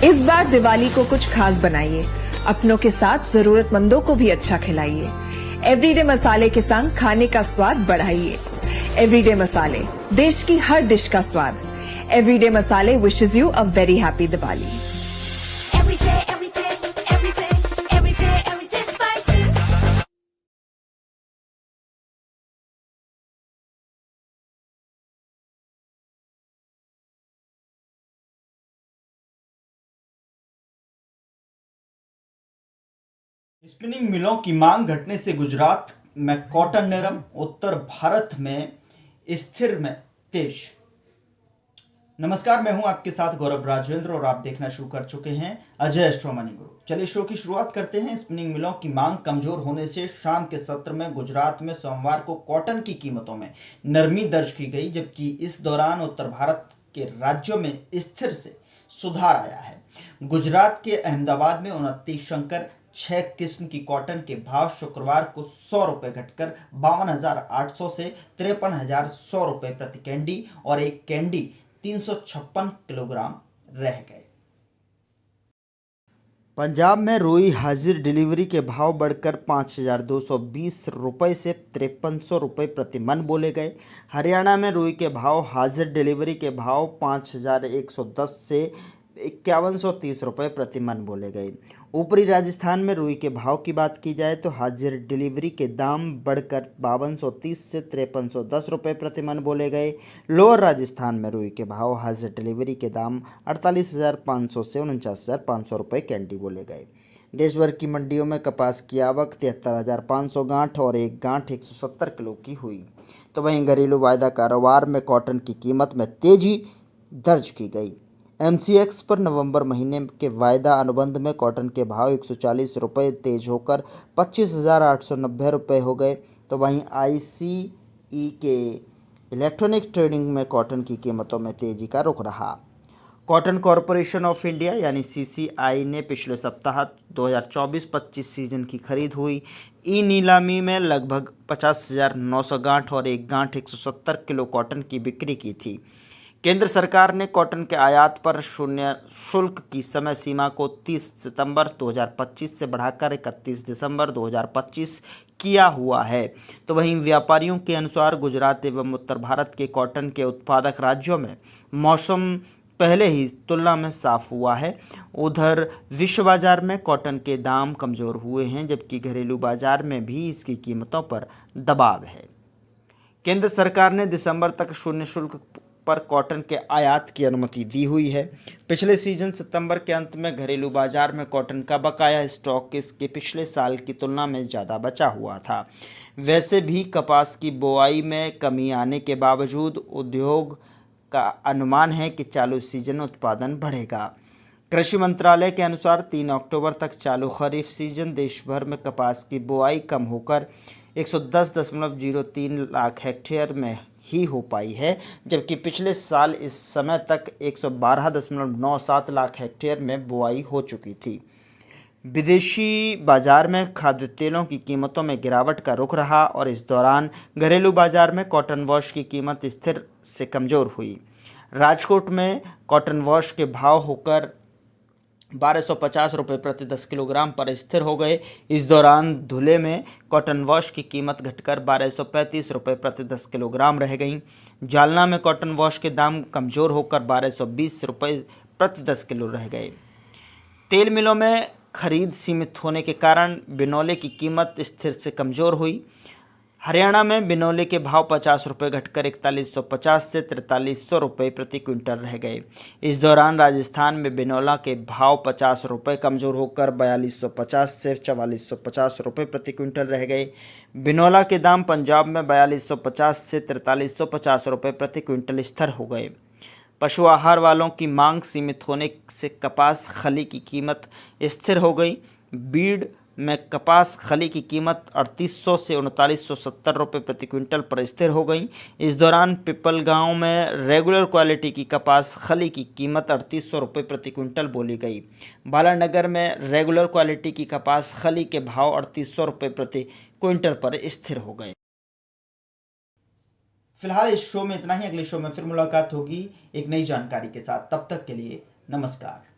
इस बार दिवाली को कुछ खास बनाइए, अपनों के साथ जरूरतमंदों को भी अच्छा खिलाइए। एवरीडे मसाले के संग खाने का स्वाद बढ़ाइए। एवरीडे मसाले, देश की हर डिश का स्वाद। एवरीडे मसाले wishes you a very happy Diwali. Spinning मिलों की मांग घटने से गुजरात में कॉटन नरम, उत्तर भारत में स्थिर में तेज। नमस्कार, मैं हूं आपके साथ गौरव राजेंद्र और आप देखना शुरू कर चुके हैं अजय एस्ट्रो मनी गुरु। चलिए शो की शुरुआत करते हैं। स्पिनिंग मिलों की मांग कमजोर होने से शाम के सत्र में गुजरात में सोमवार को कॉटन की कीमतों में नरमी दर्ज की गई, जबकि इस दौरान उत्तर भारत के राज्यों में स्थिर से सुधार आया है। गुजरात के अहमदाबाद में 29 शंकर 6 किस्म की कॉटन के भाव शुक्रवार को 100 रुपए घटकर 52,800 से 53,100 रुपए प्रति कैंडी और एक कैंडी 356 किलोग्राम रह गए। पंजाब में रुई हाजिर डिलीवरी के भाव बढ़कर 5,220 रुपये से 5300 रुपये प्रति मन बोले गए। हरियाणा में रुई के भाव हाजिर डिलीवरी के भाव 5,110 से 5130 रुपये प्रति मन बोले गए। ऊपरी राजस्थान में रुई के भाव की बात की जाए तो हाजिर डिलीवरी के दाम बढ़कर 5230 से 5310 रुपये प्रति मन बोले गए। लोअर राजस्थान में रुई के भाव हाजिर डिलीवरी के दाम 48,500 से 49,500 रुपये कैंडी बोले गए। देश भर की मंडियों में कपास की आवक 73,500 गांठ और एक गांठ 170 किलो की हुई। तो वहीं घरेलू वायदा कारोबार में कॉटन की कीमत में तेजी दर्ज की गई। MCX पर नवंबर महीने के वायदा अनुबंध में कॉटन के भाव 140 रुपये तेज होकर 25,890 रुपये हो गए। तो वहीं ICE के इलेक्ट्रॉनिक ट्रेडिंग में कॉटन की कीमतों में तेजी का रुख रहा। कॉटन कॉरपोरेशन ऑफ इंडिया यानी CCI ने पिछले सप्ताह 2024-25 सीजन की खरीद हुई ई नीलामी में लगभग 50,900 गांठ और एक गांठ 170 किलो कॉटन की बिक्री की थी। केंद्र सरकार ने कॉटन के आयात पर शून्य शुल्क की समय सीमा को 30 सितंबर 2025 से बढ़ाकर 31 दिसंबर 2025 किया हुआ है। तो वहीं व्यापारियों के अनुसार गुजरात एवं उत्तर भारत के कॉटन के उत्पादक राज्यों में मौसम पहले ही तुलना में साफ हुआ है। उधर विश्व बाजार में कॉटन के दाम कमज़ोर हुए हैं, जबकि घरेलू बाजार में भी इसकी कीमतों पर दबाव है। केंद्र सरकार ने दिसंबर तक शून्य शुल्क पर कॉटन के आयात की अनुमति दी हुई है। पिछले सीजन सितंबर के अंत में घरेलू बाजार में कॉटन का बकाया स्टॉक इसके पिछले साल की तुलना में ज़्यादा बचा हुआ था। वैसे भी कपास की बोआई में कमी आने के बावजूद उद्योग का अनुमान है कि चालू सीजन उत्पादन बढ़ेगा। कृषि मंत्रालय के अनुसार 3 अक्टूबर तक चालू खरीफ सीजन देश भर में कपास की बुआई कम होकर 110.03 लाख हेक्टेयर में ही हो पाई है, जबकि पिछले साल इस समय तक 112.97 लाख हेक्टेयर में बुआई हो चुकी थी। विदेशी बाजार में खाद्य तेलों की कीमतों में गिरावट का रुख रहा और इस दौरान घरेलू बाजार में कॉटन वॉश की कीमत स्थिर से कमज़ोर हुई। राजकोट में कॉटन वॉश के भाव होकर 1250 रुपये प्रति 10 किलोग्राम पर स्थिर हो गए। इस दौरान धुले में कॉटन वॉश की कीमत घटकर 1235 रुपये प्रति 10 किलोग्राम रह गई। जालना में कॉटन वॉश के दाम कमज़ोर होकर 1220 रुपये प्रति 10 किलो रह गए। तेल मिलों में खरीद सीमित होने के कारण बिनौले की कीमत स्थिर से कमज़ोर हुई। हरियाणा में बिनौले के भाव 50 रुपये घटकर 4150 से 4300 रुपये प्रति क्विंटल रह गए। इस दौरान राजस्थान में बिनौला के भाव 50 रुपये कमज़ोर होकर 4250 से 4450 रुपये प्रति क्विंटल रह गए। बिनौला के दाम पंजाब में 4250 से 4350 रुपये प्रति क्विंटल स्थिर हो गए। पशु आहार वालों की मांग सीमित होने से कपास खली की कीमत स्थिर हो गई। बीड़ में कपास खली की कीमत 3800 से 3970 रुपये प्रति क्विंटल पर स्थिर हो गई। इस दौरान पिपल गांव में रेगुलर क्वालिटी की कपास खली की कीमत 3800 रुपये प्रति क्विंटल बोली गई। बालानगर में रेगुलर क्वालिटी की कपास खली के भाव 3800 रुपये प्रति क्विंटल पर स्थिर हो गए। फिलहाल इस शो में इतना ही। अगले शो में फिर मुलाकात होगी एक नई जानकारी के साथ। तब तक के लिए नमस्कार।